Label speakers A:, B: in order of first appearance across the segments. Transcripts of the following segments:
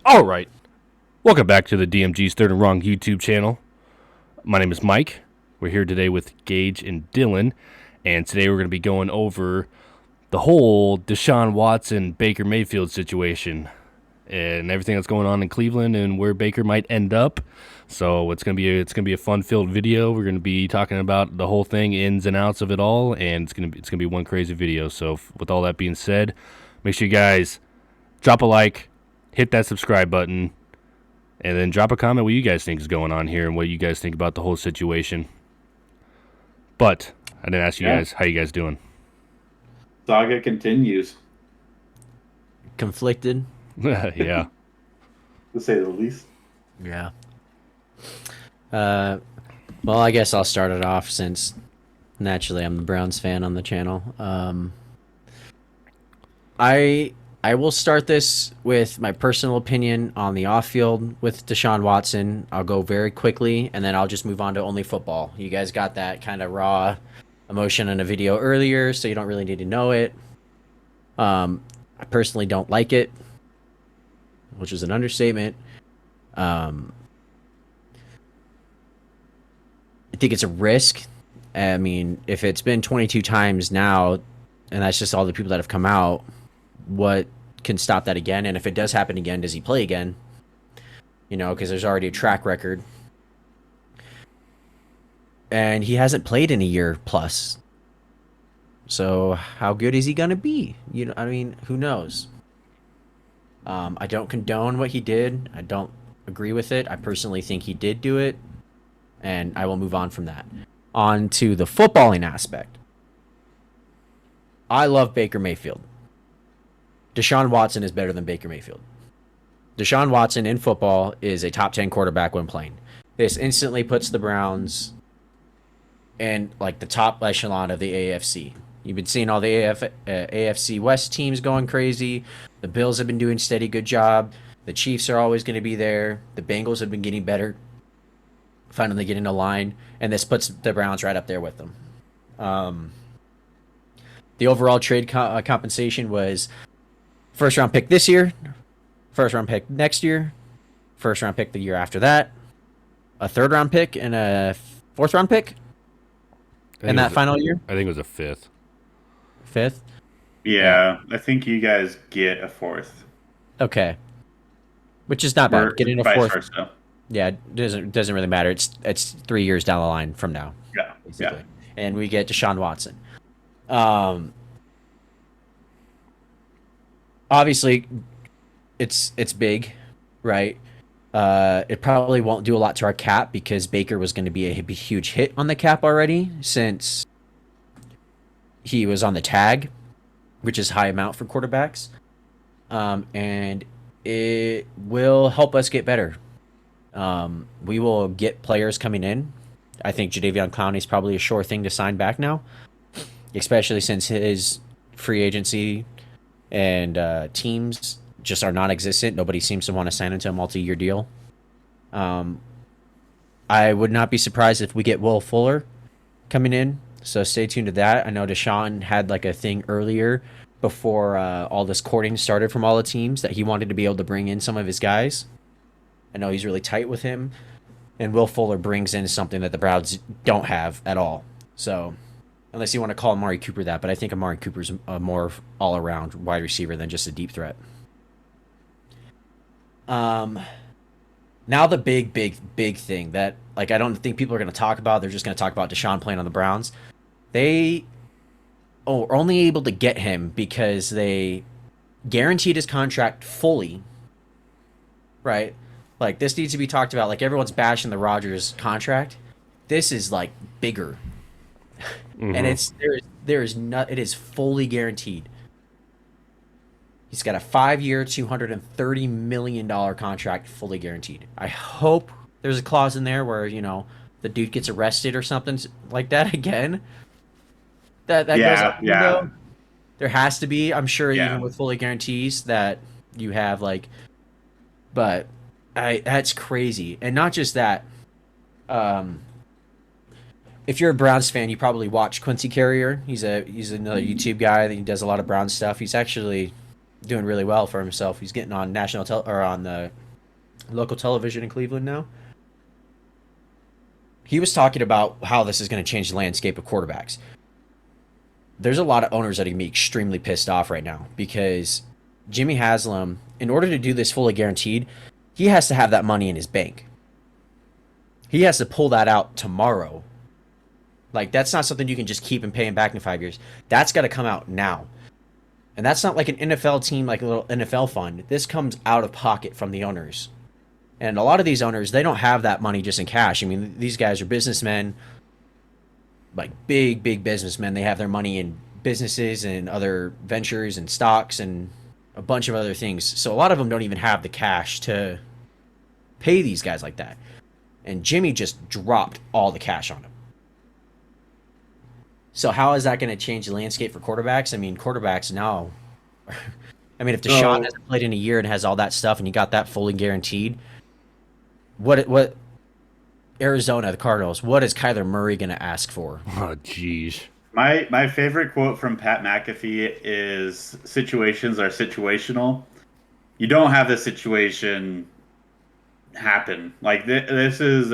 A: All right. Welcome back to the DMG's Third and Wrong YouTube channel. My name is Mike. We're here today with Gage and Dylan. And today we're going to be going over the whole Deshaun Watson, Baker Mayfield situation and everything that's going on in Cleveland and where Baker might end up. So it's gonna be a fun-filled video. We're gonna be talking about the whole thing, ins and outs of it all, and it's gonna be one crazy video. So with all that being said, make sure you guys drop a like, hit that subscribe button, and then drop a comment what you guys think is going on here and what you guys think about the whole situation. But I didn't ask you guys how you guys doing.
B: Saga continues,
C: Conflicted.
A: Yeah.
B: to say the least.
C: Yeah. Well, I guess I'll start it off since naturally I'm the Browns fan on the channel. I will start this with my personal opinion on the off field with Deshaun Watson. I'll go very quickly and then I'll just move on to only football. You guys got that kind of raw emotion in a video earlier, so you don't really need to know it. I personally don't like it, which is an understatement. I think it's a risk. I mean, if it's been 22 times now, and that's just all the people that have come out, what can stop that again? And if it does happen again, does he play again? You know, because there's already a track record. And he hasn't played in a year plus. So how good is he going to be? You know, I mean, who knows? I don't condone what he did. I don't agree with it. I personally think he did do it. And I will move on from that. On to the footballing aspect. I love Baker Mayfield. Deshaun Watson is better than Baker Mayfield. Deshaun Watson in football is a top 10 quarterback when playing. This instantly puts the Browns in like the top echelon of the AFC. You've been seeing all the AFC West teams going crazy. The Bills have been doing steady good job. The Chiefs are always going to be there. The Bengals have been getting better. Finally getting a line. And this puts the Browns right up there with them. The overall trade compensation was first round pick this year, first round pick next year, first round pick the year after that, a third round pick, and a fourth round pick in that final year.
A: I think it was a fifth.
C: Fifth?
B: Yeah, I think you guys get a fourth.
C: Okay. Which is not bad. Getting a
B: vice
C: fourth.
B: versa.
C: Yeah, it doesn't really matter. It's 3 years down the line from now.
B: Yeah,
C: basically.
B: yeah.
C: And we get Deshaun Watson. Obviously, it's big, right? It probably won't do a lot to our cap because Baker was going to be a huge hit on the cap already since he was on the tag, which is high amount for quarterbacks. And it will help us get better. We will get players coming in. I think Jadeveon Clowney is probably a sure thing to sign back now, especially since his free agency and teams just are non-existent. Nobody seems to want to sign into a multi-year deal. I would not be surprised if we get Will Fuller coming in, so stay tuned to that. I know Deshaun had like a thing earlier before all this courting started from all the teams that he wanted to be able to bring in some of his guys. I know he's really tight with him, and Will Fuller brings in something that the Browns don't have at all. So, unless you want to call Amari Cooper that, but I think Amari Cooper's a more all-around wide receiver than just a deep threat. Now the big thing that like I don't think people are going to talk about. They're just going to talk about Deshaun playing on the Browns. They are only able to get him because they guaranteed his contract fully. Right? Like this needs to be talked about. Like everyone's bashing the Rodgers contract. This is like bigger.
A: Mm-hmm.
C: And it is fully guaranteed. He's got a 5-year, $230 million contract, fully guaranteed. I hope there's a clause in there where, you know, the dude gets arrested or something like that again. That goes out the window. There has to be, I'm sure, even with fully guarantees that you have like, but that's crazy. And not just that. If you're a Browns fan, you probably watch Quincy Carrier. He's another YouTube guy that he does a lot of Browns stuff. He's actually doing really well for himself. He's getting on or on the local television in Cleveland now. He was talking about how this is going to change the landscape of quarterbacks. There's a lot of owners that are going to be extremely pissed off right now because Jimmy Haslam, in order to do this fully guaranteed, he has to have that money in his bank. He has to pull that out tomorrow. Like, that's not something you can just keep and pay him back in 5 years. That's got to come out now. And that's not like an NFL team, like a little NFL fund. This comes out of pocket from the owners. And a lot of these owners, they don't have that money just in cash. I mean, these guys are businessmen, like big businessmen. They have their money in businesses and other ventures and stocks and a bunch of other things. So a lot of them don't even have the cash to pay these guys like that. And Jimmy just dropped all the cash on him. So how is that going to change the landscape for quarterbacks? I mean, quarterbacks now. I mean, if Deshaun hasn't played in a year and has all that stuff, and you got that fully guaranteed, what Arizona, the Cardinals, what is Kyler Murray going to ask for?
A: Oh, jeez.
B: My favorite quote from Pat McAfee is situations are situational. You don't have the situation happen. Like this is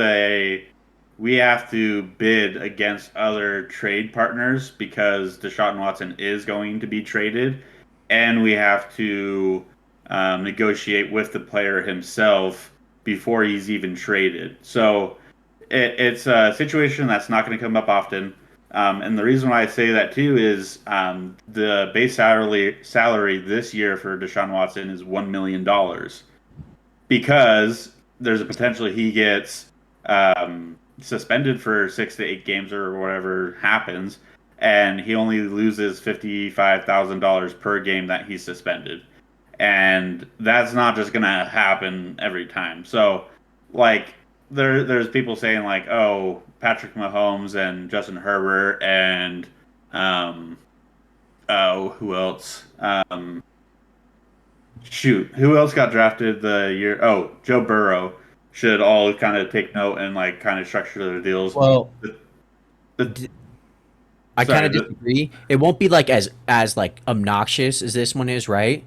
B: we have to bid against other trade partners because Deshaun Watson is going to be traded, and we have to negotiate with the player himself before he's even traded. So it's a situation that's not going to come up often. And the reason why I say that too is the base salary this year for Deshaun Watson is $1 million because there's a potential he gets suspended for 6 to 8 games or whatever happens, and he only loses $55,000 per game that he's suspended. And that's not just going to happen every time. So, like, there's people saying, like, oh, Patrick Mahomes and Justin Herbert and, who else? Who else got drafted the year? Oh, Joe Burrow should all kind of take note and, like, kind of structure their deals.
C: Well, I kind of disagree. It won't be like as like obnoxious as this one is, right?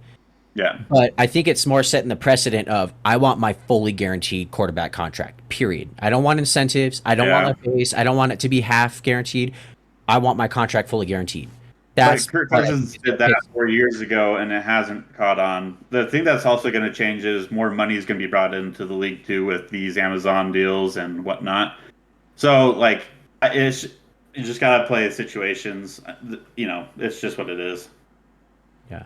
B: Yeah.
C: But I think it's more setting the precedent of I want my fully guaranteed quarterback contract. Period. I don't want incentives. I don't want a base. I don't want it to be half guaranteed. I want my contract fully guaranteed. That's
B: Kirk Cousins did that 4 years ago, and it hasn't caught on. The thing that's also going to change is more money is going to be brought into the league too with these Amazon deals and whatnot. So, like, you just got to play situations. You know, it's just what it is.
C: Yeah.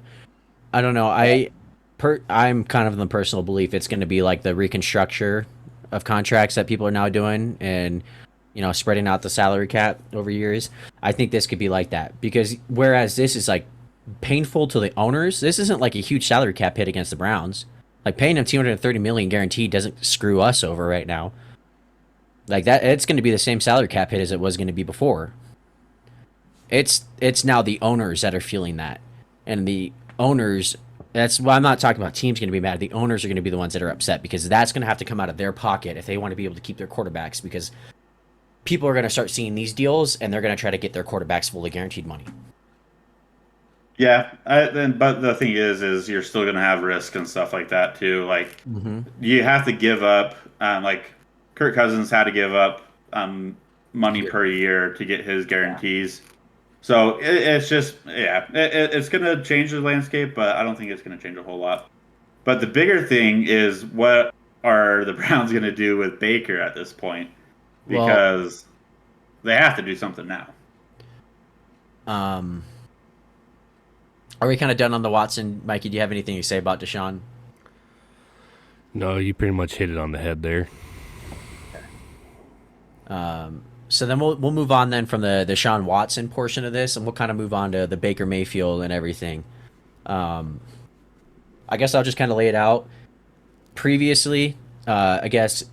C: I don't know. I'm kind of in the personal belief it's going to be like the reconstructure of contracts that people are now doing and, you know, spreading out the salary cap over years. I think this could be like that because whereas this is like painful to the owners, this isn't like a huge salary cap hit against the Browns. Like paying them $230 million guaranteed doesn't screw us over right now. Like that, it's going to be the same salary cap hit as it was going to be before. It's now the owners that are feeling that, and the owners. That's why I'm not talking about teams going to be mad. The owners are going to be the ones that are upset because that's going to have to come out of their pocket if they want to be able to keep their quarterbacks because people are going to start seeing these deals and they're going to try to get their quarterbacks fully guaranteed money.
B: Yeah, but the thing is you're still going to have risk and stuff like that too. Like you have to give up. Like Kirk Cousins had to give up money per year to get his guarantees. Yeah. So it's just, it's going to change the landscape, but I don't think it's going to change a whole lot. But the bigger thing is what are the Browns going to do with Baker at this point? Because they have to do something now.
C: Are we kind of done on the Watson? Mikey, do you have anything to say about Deshaun?
A: No, you pretty much hit it on the head there.
C: So then we'll move on then from the Deshaun Watson portion of this, and we'll kind of move on to the Baker Mayfield and everything. I guess I'll just kind of lay it out. Previously, I guess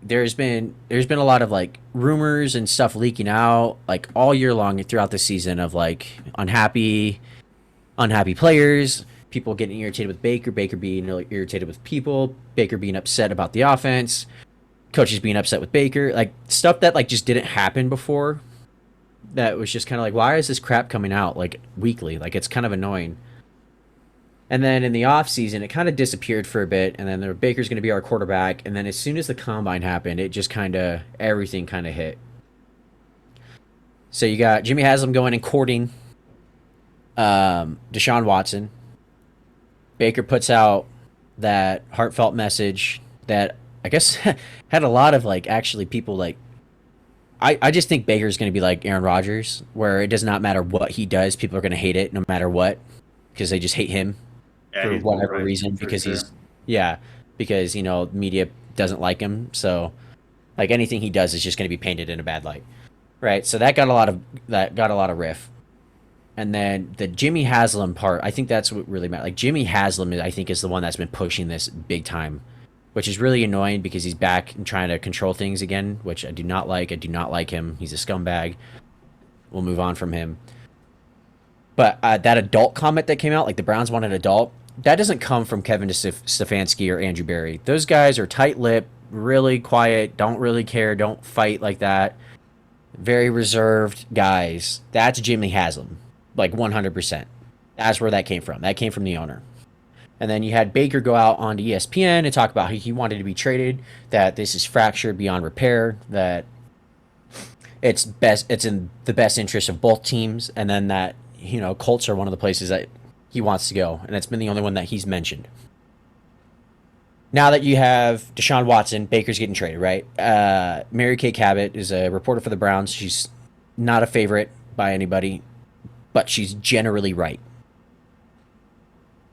C: there's been a lot of like rumors and stuff leaking out like all year long throughout the season of like unhappy players, people getting irritated with Baker being irritated with people, Baker being upset about the offense, coaches being upset with Baker, like stuff that like just didn't happen before. That was just kind of like, why is this crap coming out like weekly? Like it's kind of annoying. And then in the offseason, it kind of disappeared for a bit. And then Baker's going to be our quarterback. And then as soon as the combine happened, it just kind of, everything kind of hit. So you got Jimmy Haslam going and courting Deshaun Watson. Baker puts out that heartfelt message that I guess had a lot of like actually people like I just think Baker's going to be like Aaron Rodgers, where it does not matter what he does, people are going to hate it no matter what because they just hate him for whatever reason because he's because media doesn't like him, so like anything he does is just going to be painted in a bad light, right? So that got a lot of riff. And then the Jimmy Haslam part, I think that's what really matters. Like Jimmy Haslam, I think, is the one that's been pushing this big time, which is really annoying because he's back and trying to control things again, which I do not like. I do not like him. He's a scumbag. We'll move on from him. But that adult comment that came out, like the Browns want an adult, that doesn't come from Kevin Stefanski or Andrew Berry. Those guys are tight-lipped, really quiet, don't really care, don't fight like that. Very reserved guys. That's Jimmy Haslam. Like 100%. That's where that came from. That came from the owner. And then you had Baker go out onto ESPN and talk about how he wanted to be traded, that this is fractured beyond repair, that it's in the best interest of both teams, and then that, Colts are one of the places that he wants to go, and it's been the only one that he's mentioned. Now that you have Deshaun Watson, Baker's getting traded, right? Mary Kay Cabot is a reporter for the Browns. She's not a favorite by anybody, but she's generally right.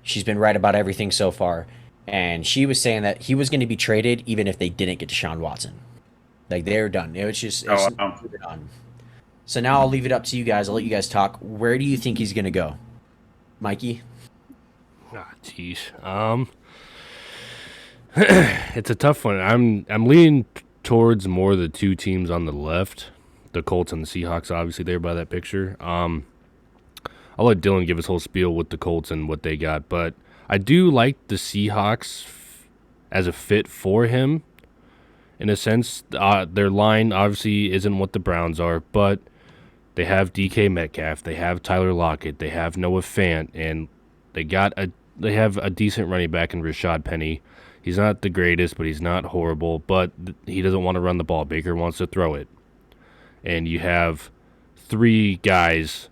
C: She's been right about everything so far. And she was saying that he was going to be traded even if they didn't get Deshaun Watson. Like, they're done. It's done. So now I'll leave it up to you guys. I'll let you guys talk. Where do you think he's going to go? Mikey?
A: Jeez. It's a tough one. I'm leaning towards more the two teams on the left. The Colts and the Seahawks, obviously, there by that picture. I'll let Dylan give his whole spiel with the Colts and what they got, but I do like the Seahawks as a fit for him. In a sense, their line obviously isn't what the Browns are, but they have DK Metcalf, they have Tyler Lockett, they have Noah Fant, and they have a decent running back in Rashad Penny. He's not the greatest, but he's not horrible, but he doesn't want to run the ball. Baker wants to throw it. And you have three guys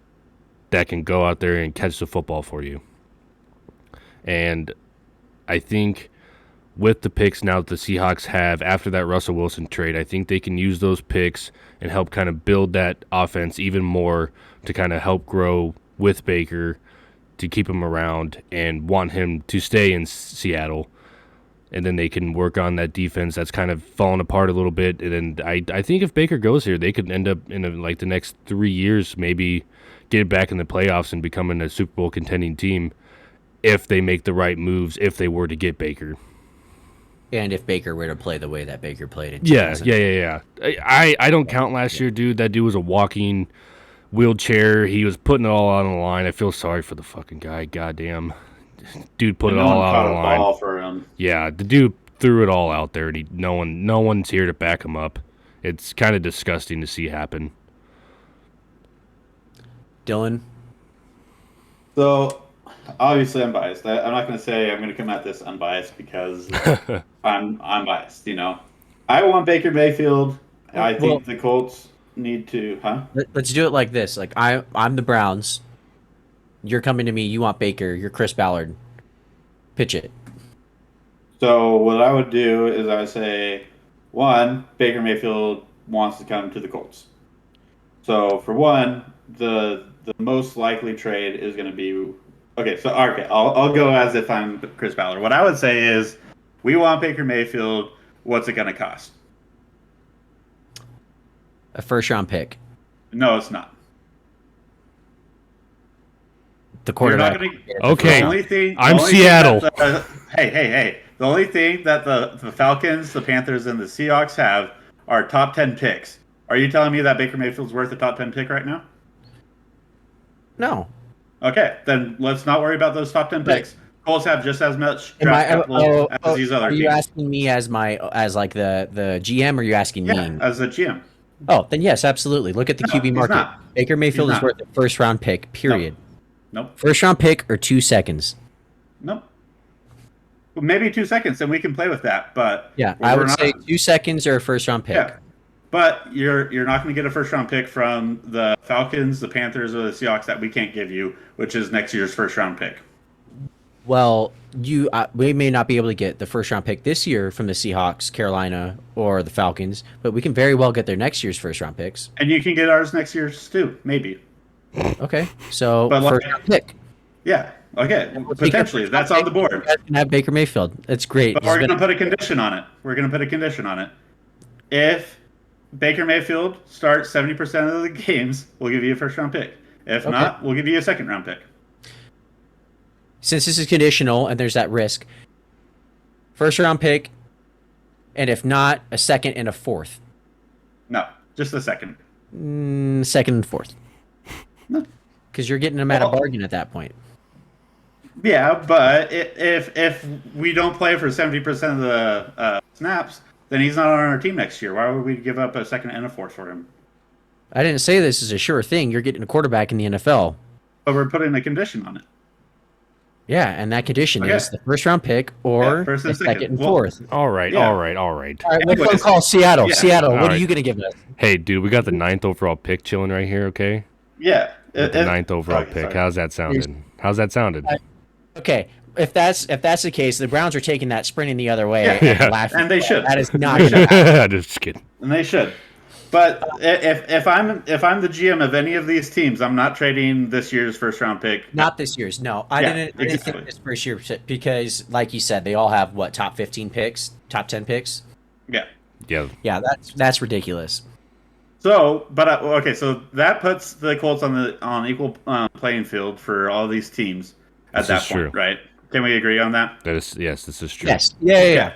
A: that can go out there and catch the football for you. And I think with the picks now that the Seahawks have after that Russell Wilson trade, I think they can use those picks and help kind of build that offense even more to kind of help grow with Baker, to keep him around and want him to stay in Seattle. And then they can work on that defense that's kind of fallen apart a little bit. And then I think if Baker goes here, they could end up in the next 3 years maybe get back in the playoffs and becoming a Super Bowl contending team if they make the right moves, if they were to get Baker.
C: And if Baker were to play the way that Baker played in
A: Yeah. I don't count last year, dude. That dude was a walking wheelchair. He was putting it all out on the line. I feel sorry for the fucking guy. Goddamn. Dude put it all out on the line.
B: Ball for him.
A: Yeah, the dude threw it all out there, and no one's here to back him up. It's kind of disgusting to see happen.
C: Dylan?
B: So, obviously I'm biased. I'm not going to say I'm going to come at this unbiased because I'm biased, I want Baker Mayfield. I think the Colts need to,
C: Let's do it like this. Like, I'm the Browns. You're coming to me. You want Baker. You're Chris Ballard. Pitch it.
B: So what I would do is I would say, one, Baker Mayfield wants to come to the Colts. So for one, the most likely trade is going to be I'll go as if I'm Chris Ballard. What I would say is, we want Baker Mayfield. What's it going to cost?
C: A first-round pick.
B: No, it's not.
C: The quarterback.
A: Okay, I'm Seattle.
B: Hey. The only thing that the Falcons, the Panthers, and the Seahawks have are top 10 picks. Are you telling me that Baker Mayfield's worth a top 10 pick right now?
C: No.
B: Okay, then let's not worry about those top 10 picks. Colts have just as much draft capital as these other teams.
C: Are you asking me as the GM, or are you asking me?
B: As the GM.
C: Oh, then yes, absolutely. Look at the QB market.
B: Not.
C: Baker Mayfield is worth a first-round pick, period.
B: Nope.
C: First-round pick or 2 seconds.
B: Nope. Well, maybe 2 seconds, and we can play with that. But
C: Yeah, I
B: we're
C: would say
B: not.
C: 2 seconds or a first round pick.
B: Yeah, but you're not going to get a first round pick from the Falcons, the Panthers, or the Seahawks that we can't give you, which is next year's first round pick.
C: Well, we may not be able to get the first round pick this year from the Seahawks, Carolina, or the Falcons, but we can very well get their next year's first round picks.
B: And you can get ours next year too, maybe.
C: Okay, so
B: But
C: first
B: like,
C: round pick.
B: yeah, okay, potentially that's on the board.
C: You guys can have Baker Mayfield. That's great.
B: But we're going to put a condition on it. We're going to put a condition on it. If Baker Mayfield starts 70% of the games, we'll give you a first round pick. If not, we'll give you a second round pick.
C: Since this is conditional and there's that risk, first round pick, and if not, a second and a fourth.
B: No, just a second.
C: Second and fourth.
B: No.
C: Because you're getting them at a bargain at that point.
B: Yeah, but if we don't play for 70% of the snaps, then he's not on our team next year. Why would we give up a second and a fourth for him?
C: I didn't say this is a sure thing. You're getting a quarterback in the NFL.
B: But we're putting a condition on it.
C: Yeah, and that condition is the first round pick or
B: first and
C: the second and
B: second.
C: fourth.
A: All right,
B: Yeah.
A: all right, all right.
C: All right, let's
B: Anyways,
C: call Seattle.
B: yeah.
C: Seattle,
A: All
C: what are
A: right.
C: you going to give us?
A: Hey, dude, we got the 9th overall pick chilling right here, okay?
B: Yeah.
A: With the 9th overall
B: okay,
A: pick.
B: sorry.
A: How's that sounded? How's that sounded?
C: Okay, if that's the case, the Browns are taking that sprinting the other way.
A: Yeah.
C: Laughing.
B: And they should.
C: That is not going to happen.
A: Just kidding.
B: And they should. But if I'm the GM of any of these teams, I'm not trading this year's first round pick.
C: Not this year's. No, I
B: Yeah,
C: didn't
B: exactly.
C: think this first year because, like you said, they all have what, top 15 picks, top 10 picks.
B: Yeah.
A: Yeah.
C: Yeah, that's ridiculous.
B: So, but okay, so that puts the Colts on equal playing field for all these teams at
A: This
B: that
A: is
B: point,
A: true.
B: right? Can we agree on that?
A: That is, yes, this is true.
C: Yes. Yeah.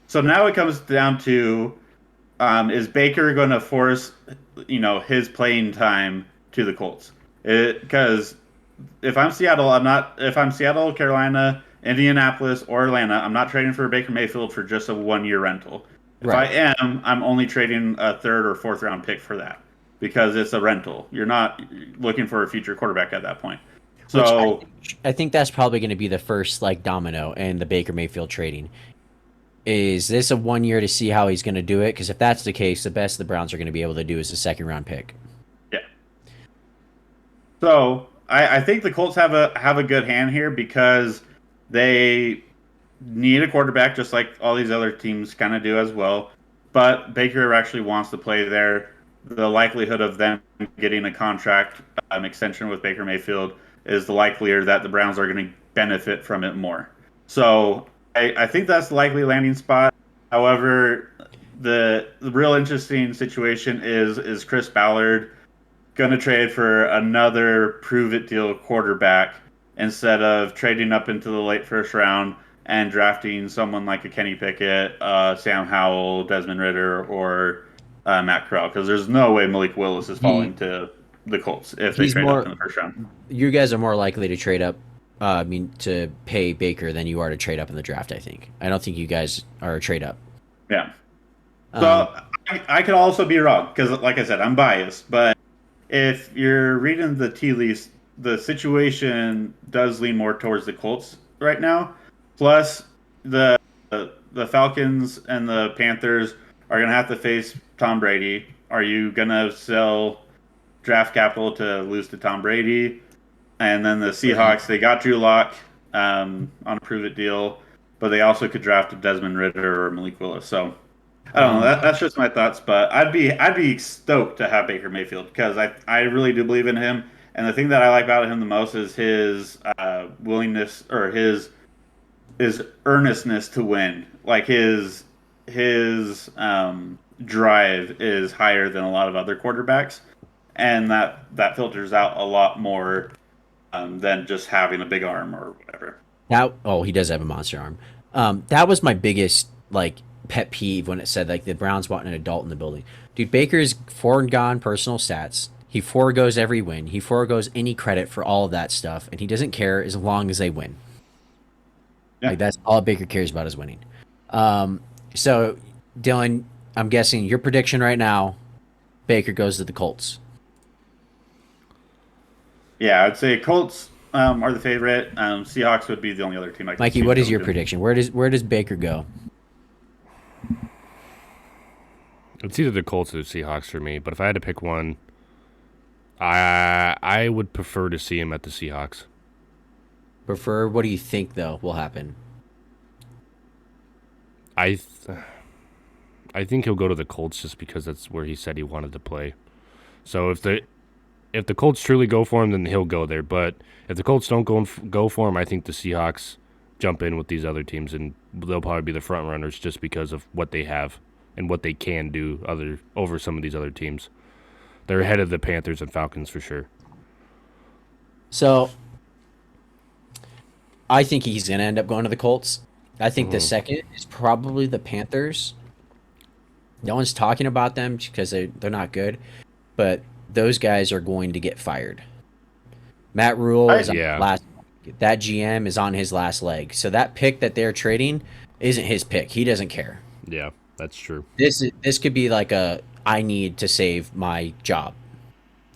B: So now it comes down to, is Baker going to force, his playing time to the Colts? Because if I'm Seattle, If I'm Seattle, Carolina, Indianapolis, or Atlanta, I'm not trading for Baker Mayfield for just a 1-year rental. If
C: Right.
B: I am, I'm only trading a third or fourth round pick for that because it's a rental. You're not looking for a future quarterback at that point. So
C: I think that's probably going to be the first domino in the Baker Mayfield trading. Is this a 1 year to see how he's going to do it? Because if that's the case, the best the Browns are going to be able to do is a second round pick.
B: yeah. So I think the Colts have a good hand here because they need a quarterback just like all these other teams kind of do as well. But Baker actually wants to play there. The likelihood of them getting a contract extension with Baker Mayfield is the likelier that the Browns are going to benefit from it more. So I think that's the likely landing spot. However, the real interesting situation is Chris Ballard going to trade for another prove-it deal quarterback instead of trading up into the late first round and drafting someone like a Kenny Pickett, Sam Howell, Desmond Ridder, or Matt Corral, because there's no way Malik Willis is falling to the Colts if they trade up in the first round.
C: You guys are more likely to trade up, to pay Baker than you are to trade up in the draft, I think. I don't think you guys are a trade up.
B: Yeah. So I could also be wrong because, like I said, I'm biased. But if you're reading the tea leaves, the situation does lean more towards the Colts right now. Plus, the Falcons and the Panthers are going to have to face Tom Brady. Are you going to sell draft capital to lose to Tom Brady? And then the Seahawks, they got Drew Lock on a prove-it deal, but they also could draft a Desmond Ridder or Malik Willis. So I don't know. That's just my thoughts, but I'd be stoked to have Baker Mayfield because I really do believe in him. And the thing that I like about him the most is his willingness or his earnestness to win. Like his drive is higher than a lot of other quarterbacks, and that filters out a lot more than just having a big arm or whatever.
C: He does have a monster arm. That was my biggest pet peeve when it said the Browns want an adult in the building. Dude, Baker's foregone personal stats. He foregoes every win. He foregoes any credit for all of that stuff, and he doesn't care as long as they win.
B: Yeah.
C: That's all Baker cares about is winning. So, Dylan, I'm guessing your prediction right now, Baker goes to the Colts.
B: Yeah, I'd say Colts are the favorite. Seahawks would be the only other team I can
C: Mikey,
B: see
C: what is
B: them
C: your
B: doing.
C: prediction? Where does Baker go?
A: It's either the Colts or the Seahawks for me. But if I had to pick one, I would prefer to see him at the Seahawks.
C: What do you think though will happen?
A: I th- I think he'll go to the Colts just because that's where he said he wanted to play. So if the Colts truly go for him, then he'll go there. But if the Colts don't go for him, I think the Seahawks jump in with these other teams, and they'll probably be the front runners just because of what they have and what they can do over some of these other teams. They're ahead of the Panthers and Falcons for sure.
C: So I think he's going to end up going to the Colts. I think the second is probably the Panthers. No one's talking about them because they're not good, but those guys are going to get fired. Matt Rule is on
A: Yeah.
C: that GM is on his last leg. So that pick that they're trading isn't his pick. He doesn't care.
A: Yeah, that's true.
C: This could be like a I need to save my job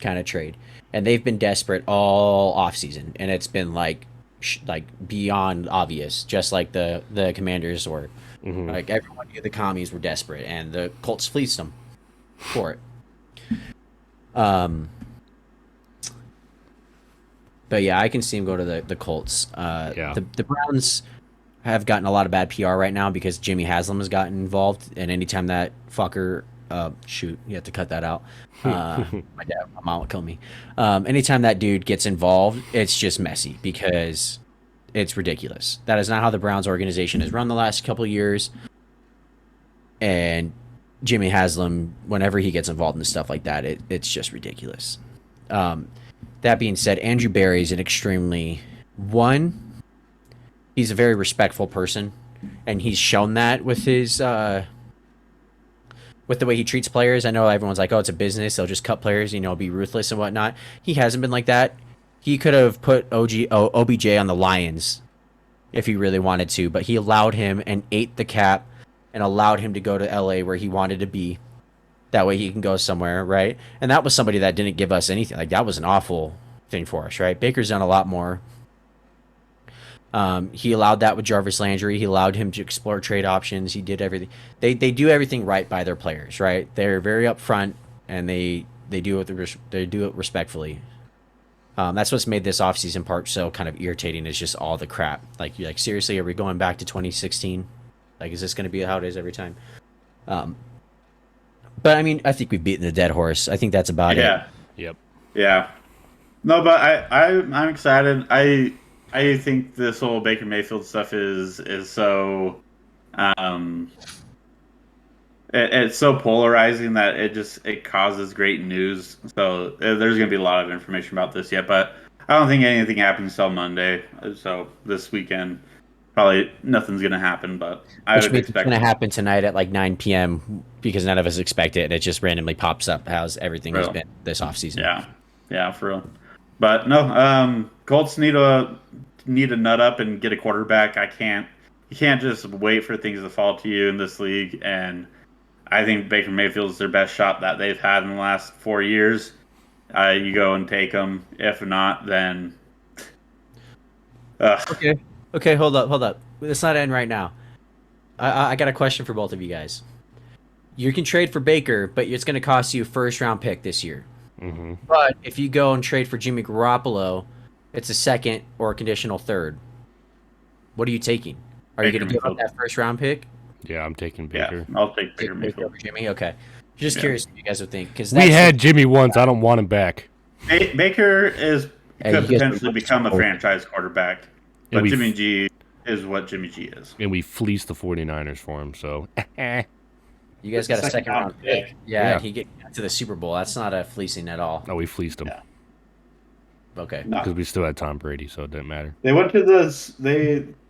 C: kind of trade. And they've been desperate all offseason, and it's been like beyond obvious, just like the Commanders were. Like everyone knew the commies were desperate, and the Colts fleeced them for it. But yeah, I can see him go to the Colts.
A: Yeah.
C: The Browns have gotten a lot of bad PR right now because Jimmy Haslam has gotten involved, and anytime that fucker, shoot, you have to cut that out. My mom will kill me. Anytime that dude gets involved, it's just messy because it's ridiculous. That is not how the Browns organization has run the last couple of years. And Jimmy Haslam, whenever he gets involved in stuff like that, it's just ridiculous. That being said, Andrew Berry is he's a very respectful person, and he's shown that with his with the way he treats players. I know everyone's like, oh, it's a business, they'll just cut players, be ruthless and whatnot. He hasn't been like that. He could have put OBJ on the Lions if he really wanted to, but he allowed him and ate the cap and allowed him to go to LA where he wanted to be. That way he can go somewhere, right? And that was somebody that didn't give us anything. Like, that was an awful thing for us, right? Baker's done a lot more. He allowed that with Jarvis Landry. He allowed him to explore trade options. He did everything. They do everything right by their players, right? They're very upfront, and they do it respectfully. That's what's made this offseason part so kind of irritating, is just all the crap. Like, you're like, seriously, are we going back to 2016? Like, is this going to be how it is every time? But I mean, I think we've beaten the dead horse. I think that's about it.
A: Yep.
B: Yeah. No, but I'm excited. I think this whole Baker Mayfield stuff is so it's so polarizing that it causes great news. So there's going to be a lot of information about this yet, but I don't think anything happens till Monday. So this weekend, probably nothing's going to happen. But I
C: Which
B: would
C: means it's
B: expect
C: going to happen tonight at like 9 p.m. because none of us expect it, and it just randomly pops up. How's everything has been this offseason?
B: Yeah, for real. But no, Colts need a nut up and get a quarterback. You can't just wait for things to fall to you in this league. And I think Baker Mayfield's their best shot that they've had in the last 4 years. You go and take them. If not, then
C: Okay, hold up. Let's not end right now. I got a question for both of you guys. You can trade for Baker, but it's going to cost you a first-round pick this year.
A: Mm-hmm.
C: But if you go and trade for Jimmy Garoppolo, it's a second or a conditional third. What are you taking? Are you going to give up that first-round pick?
A: Yeah, I'm taking Baker.
B: Yeah, I'll take Baker Mayfield
C: over Jimmy. Okay, just curious what you guys would think, because
A: we had Jimmy once. I don't want him back.
B: Baker could potentially become a
C: old.
B: franchise quarterback, but Jimmy G is what Jimmy G is.
A: And we fleeced the 49ers for him, so.
C: You guys got a second round pick. Yeah,
A: Yeah.
C: he get to the Super Bowl. That's not a fleecing at all.
A: No, we fleeced him.
B: Yeah.
C: Okay.
B: No.
A: Because we still had Tom Brady, so it didn't matter.
B: They went to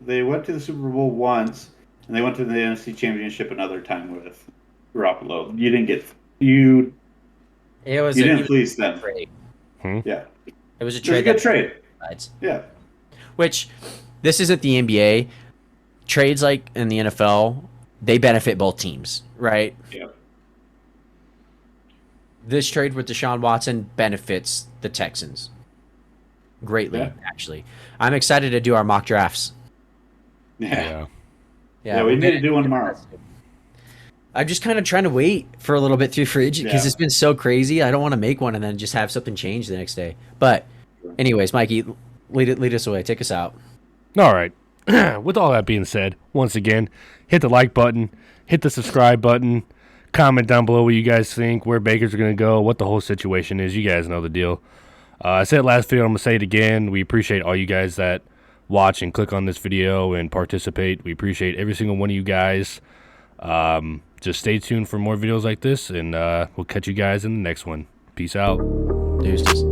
B: they went to the Super Bowl once, and they went to the NFC Championship another time with Garoppolo. You didn't get you didn't fleece them.
C: Trade.
B: Yeah,
C: It was a
B: it was
C: trade.
B: a good trade.
C: Sides.
B: Yeah,
C: Which, this isn't the NBA. Trades like in the NFL, they benefit both teams, right?
B: yeah.
C: This trade with Deshaun Watson benefits the Texans. greatly.
B: Yeah.
C: Actually, I'm excited to do our mock drafts.
B: Yeah.
C: Yeah,
B: We
C: we'll
B: need
C: get
B: to do one tomorrow.
C: I'm just kind of trying to wait for a little bit through free because
B: Yeah.
C: it's been so crazy. I don't want to make one and then just have something change the next day. But, anyways, Mikey, lead us away. Take us out.
A: All right. With all that being said, once again, hit the like button, hit the subscribe button, comment down below what you guys think, where Baker's going to go, what the whole situation is. You guys know the deal. I said it last video, I'm going to say it again. We appreciate all you guys that watch and click on this video and participate. We appreciate every single one of you guys. Just stay tuned for more videos like this, and we'll catch you guys in the next one. Peace out.
C: Deuces.